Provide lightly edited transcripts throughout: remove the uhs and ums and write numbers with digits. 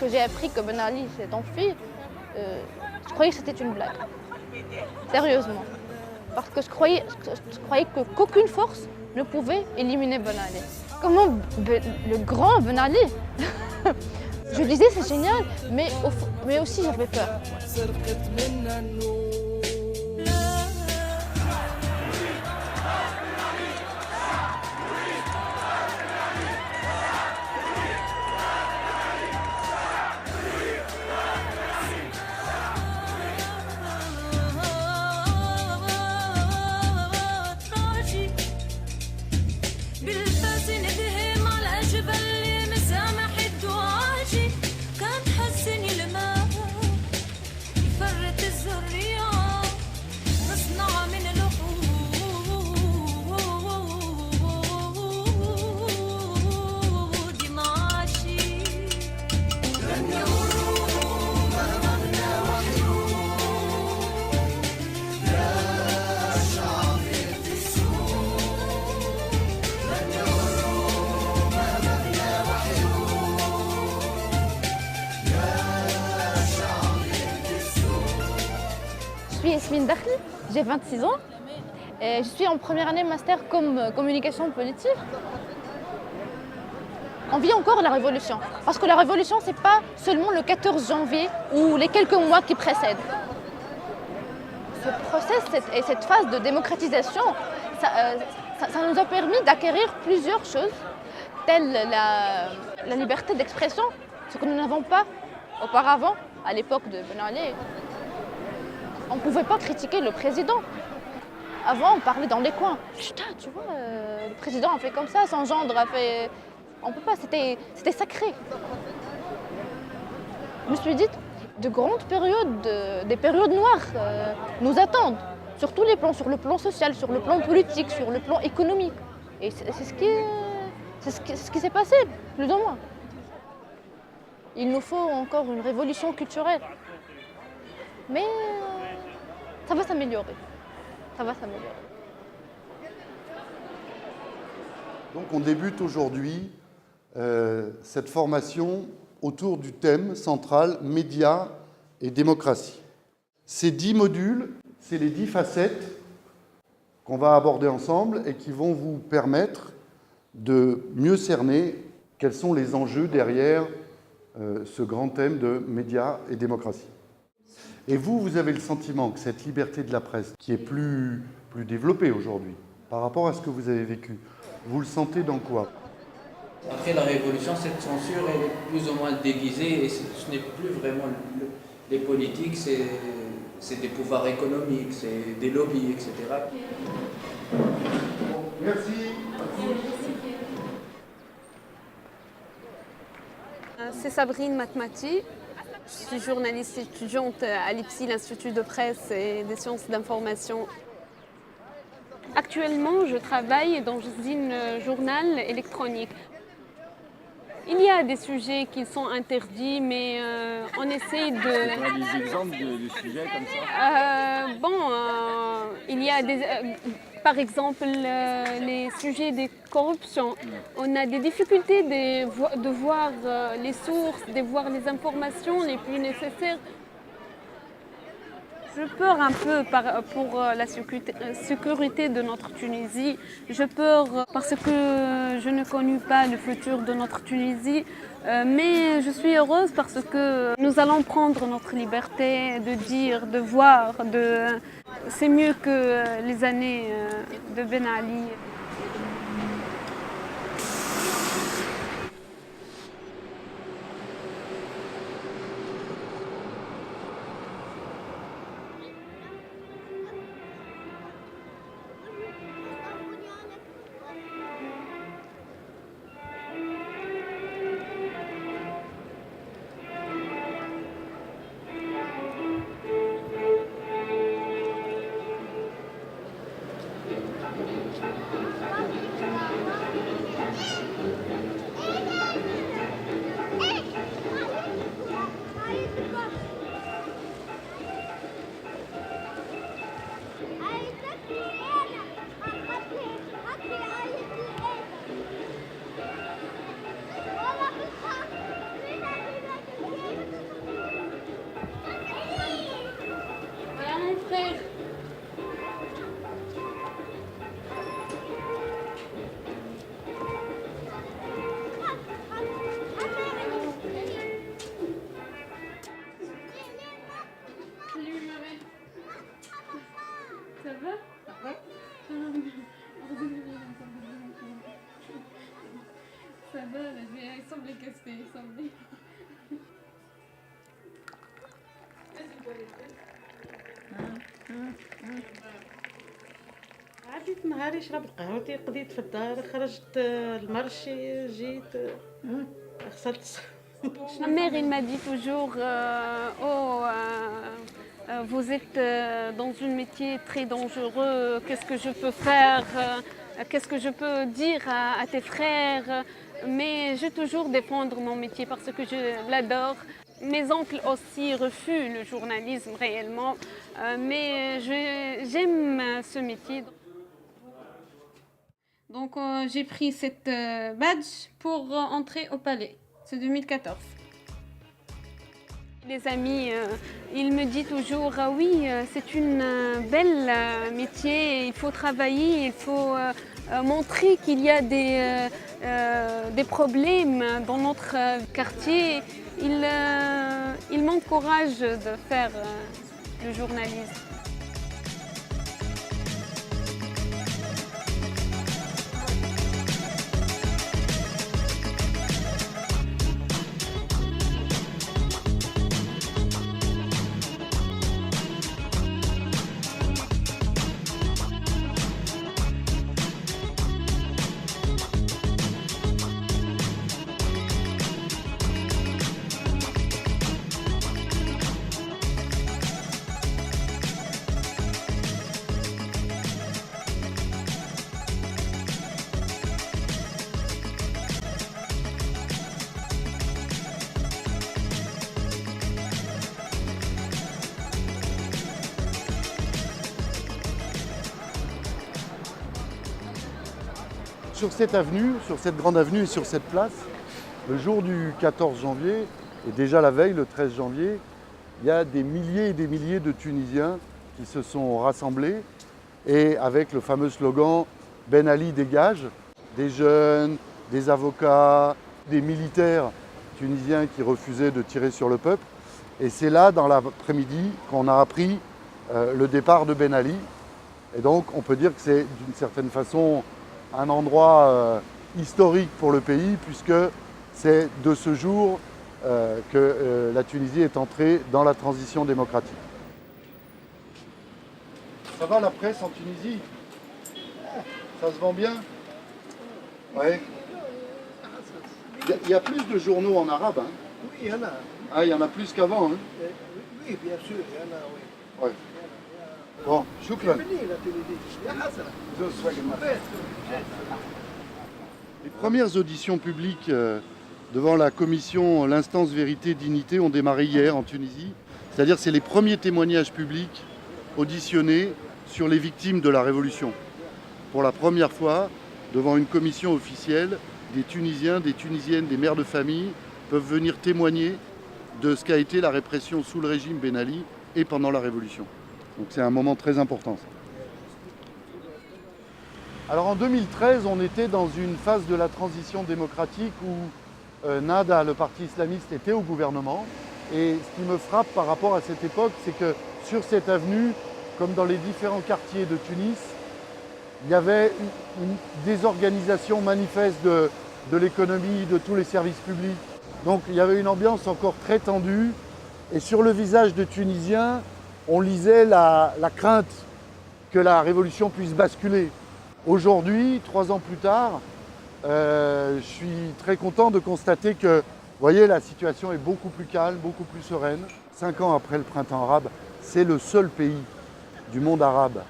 que j'ai appris que Ben Ali s'est enfui, je croyais que c'était une blague. Sérieusement. Parce que je croyais qu'aucune force ne pouvait éliminer Ben Ali. Comment le grand Ben Ali je disais c'est génial, mais aussi j'avais peur. Je suis Yasmine Dakhli, j'ai 26 ans et je suis en première année master communication politique. On vit encore la révolution, parce que la révolution c'est pas seulement le 14 janvier ou les quelques mois qui précèdent. Ce process et cette phase de démocratisation, ça nous a permis d'acquérir plusieurs choses, telles la liberté d'expression, ce que nous n'avons pas auparavant, à l'époque de Ben Ali. On ne pouvait pas critiquer le président. Avant, on parlait dans les coins. Putain, tu vois, le président a fait comme ça, son gendre a fait... On ne peut pas, c'était sacré. Je me suis dit, de grandes périodes, des périodes noires nous attendent. Sur tous les plans, sur le plan social, sur le plan politique, sur le plan économique. Et c'est ce qui s'est passé, plus ou moins. Il nous faut encore une révolution culturelle. Mais ça va s'améliorer. Ça va s'améliorer. Donc on débute aujourd'hui cette formation autour du thème central médias et démocratie. Ces 10 modules, c'est les 10 facettes qu'on va aborder ensemble et qui vont vous permettre de mieux cerner quels sont les enjeux derrière ce grand thème de médias et démocratie. Et vous avez le sentiment que cette liberté de la presse, qui est plus développée aujourd'hui, par rapport à ce que vous avez vécu, vous le sentez dans quoi? Après la Révolution, cette censure elle est plus ou moins déguisée et ce n'est plus vraiment les politiques, c'est des pouvoirs économiques, c'est des lobbies, etc. Merci. C'est Sabrine Matmati. Je suis journaliste étudiante à l'IPSI, l'Institut de presse et des sciences d'information. Actuellement, je travaille dans un journal électronique. Il y a des sujets qui sont interdits, mais on essaye de... Tu as des exemples de sujets comme ça il y a par exemple les sujets de corruption. On a des difficultés de voir les sources, de voir les informations les plus nécessaires. Je peur un peu pour la sécurité de notre Tunisie. Je peur parce que je ne connais pas le futur de notre Tunisie. Mais je suis heureuse parce que nous allons prendre notre liberté de dire, de voir. C'est mieux que les années de Ben Ali. stay something. عديت نهاري شربت قهوتي قضيت في الدار خرجت المرشي جيت غسلت. Ma mère, il m'a dit toujours vous êtes dans un métier très dangereux, qu'est-ce que je peux faire, qu'est-ce que je peux dire à tes frères. Mais je vais toujours défendre mon métier parce que je l'adore. Mes oncles aussi refusent le journalisme réellement, mais j'aime ce métier. Donc j'ai pris cette badge pour entrer au palais. C'est 2014. Les amis, ils me disent toujours oui, c'est une belle métier, il faut travailler, il faut montrer qu'il y a des problèmes dans notre quartier. Ils m'encouragent de faire le journalisme. Sur cette avenue, sur cette grande avenue et sur cette place, le jour du 14 janvier, et déjà la veille, le 13 janvier, il y a des milliers et des milliers de Tunisiens qui se sont rassemblés et avec le fameux slogan « Ben Ali dégage », des jeunes, des avocats, des militaires tunisiens qui refusaient de tirer sur le peuple. Et c'est là, dans l'après-midi, qu'on a appris le départ de Ben Ali. Et donc, on peut dire que c'est d'une certaine façon un endroit historique pour le pays, puisque c'est de ce jour que la Tunisie est entrée dans la transition démocratique. Ça va la presse en Tunisie? Ça se vend bien? Ouais. Il y a plus de journaux en arabe, hein? Oui, il y en a. Ah, il y en a plus qu'avant, hein? Oui, bien sûr, il y en a, oui. Ouais. Bon, shukran. Venez, la télévision. Ya Hassan. Les premières auditions publiques devant la commission L'Instance Vérité Dignité ont démarré hier en Tunisie. C'est-à-dire que c'est les premiers témoignages publics auditionnés sur les victimes de la Révolution. Pour la première fois, devant une commission officielle, des Tunisiens, des Tunisiennes, des mères de famille peuvent venir témoigner de ce qu'a été la répression sous le régime Ben Ali et pendant la Révolution. Donc c'est un moment très important. Alors en 2013, on était dans une phase de la transition démocratique où Nada, le parti islamiste, était au gouvernement. Et ce qui me frappe par rapport à cette époque, c'est que sur cette avenue, comme dans les différents quartiers de Tunis, il y avait une désorganisation manifeste de l'économie, de tous les services publics. Donc il y avait une ambiance encore très tendue. Et sur le visage de Tunisiens, on lisait la crainte que la révolution puisse basculer. Aujourd'hui, 3 ans plus tard, je suis très content de constater que, vous voyez, la situation est beaucoup plus calme, beaucoup plus sereine. 5 ans après le printemps arabe, c'est le seul pays du monde arabe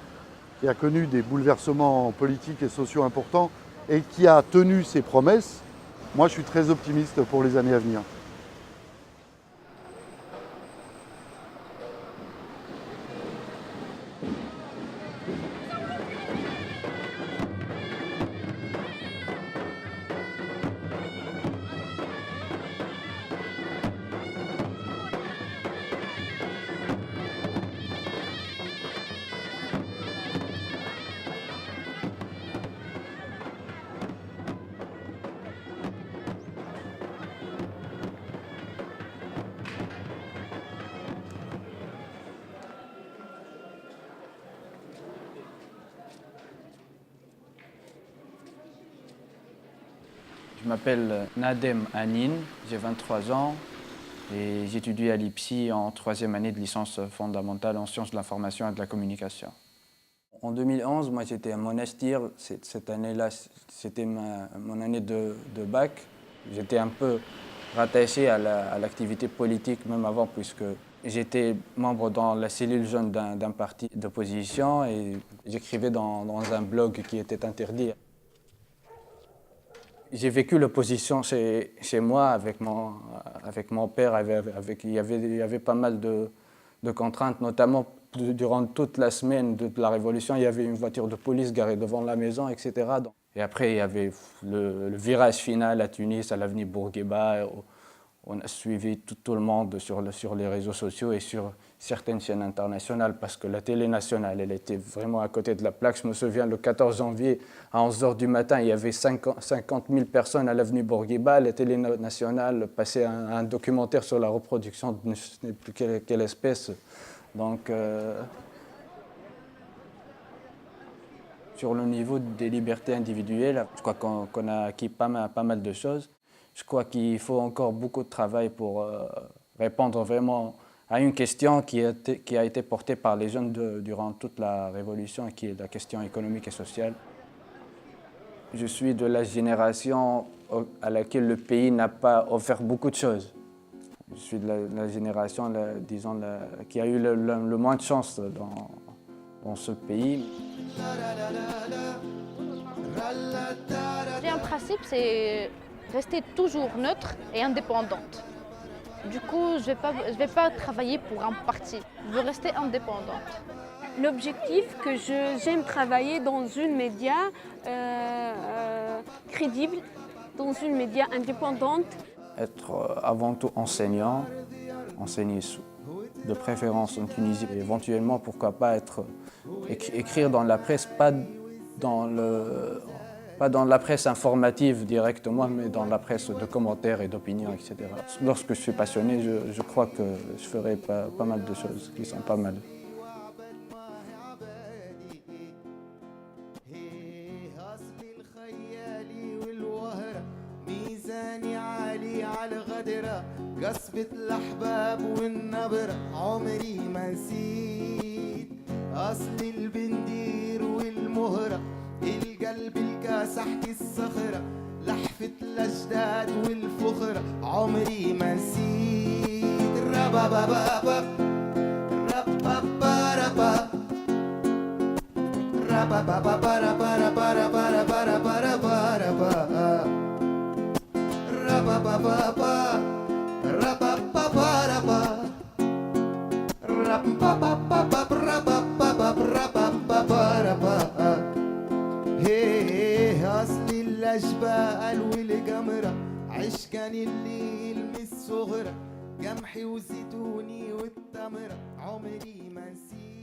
qui a connu des bouleversements politiques et sociaux importants et qui a tenu ses promesses. Moi, je suis très optimiste pour les années à venir. Je m'appelle Nadem Anin, j'ai 23 ans et j'étudie à l'IPSI en 3e année de licence fondamentale en sciences de l'information et de la communication. En 2011, moi j'étais à Monastir. Cette année-là, c'était mon année de bac. J'étais un peu rattaché à l'activité politique, même avant, puisque j'étais membre dans la cellule jeune d'un parti d'opposition et j'écrivais dans un blog qui était interdit. J'ai vécu l'opposition chez moi avec mon père. Il y avait pas mal de contraintes, notamment durant toute la semaine de la Révolution. Il y avait une voiture de police garée devant la maison, etc. Et après, il y avait le virage final à Tunis, à l'avenue Bourguiba. On a suivi tout le monde sur les réseaux sociaux et sur certaines chaînes internationales parce que la télé nationale, elle était vraiment à côté de la plaque. Je me souviens, le 14 janvier, à 11h du matin, il y avait 50 000 personnes à l'avenue Bourguiba. La télé nationale passait un documentaire sur la reproduction de je ne sais plus quelle espèce. Donc, sur le niveau des libertés individuelles, je crois qu'on a acquis pas mal de choses. Je crois qu'il faut encore beaucoup de travail pour répondre vraiment à une question qui a été portée par les jeunes durant toute la Révolution, qui est la question économique et sociale. Je suis de la génération à laquelle le pays n'a pas offert beaucoup de choses. Je suis de la génération, disons, qui a eu le moins de chance dans ce pays. J'ai un principe, c'est rester toujours neutre et indépendante. Du coup, je vais pas travailler pour un parti, je veux rester indépendante. L'objectif que j'aime travailler dans une média crédible, dans une média indépendante. Être avant tout enseignant, enseigner de préférence en Tunisie. Et éventuellement, pourquoi pas écrire dans la presse, pas dans la presse informative directement, mais dans la presse de commentaires et d'opinions, etc. Lorsque je suis passionné, je crois que je ferai pas mal de choses qui sont pas mal. قصبة الأحباب والنبرة عمري ما نسيت أصل البندير والمهرة القلب الكاسحت الصخرة لحفة الأجداد والفخرة عمري ما نسيت ربا بابا ربا باربا ربا بابا باربا ربا ربا ربا ربا ربا ربا ربا بابا أصلي الأجبال والجمرة عشقان اللي يلمس صغرة قمحي وزيتوني والتمرة عمري ما نسيت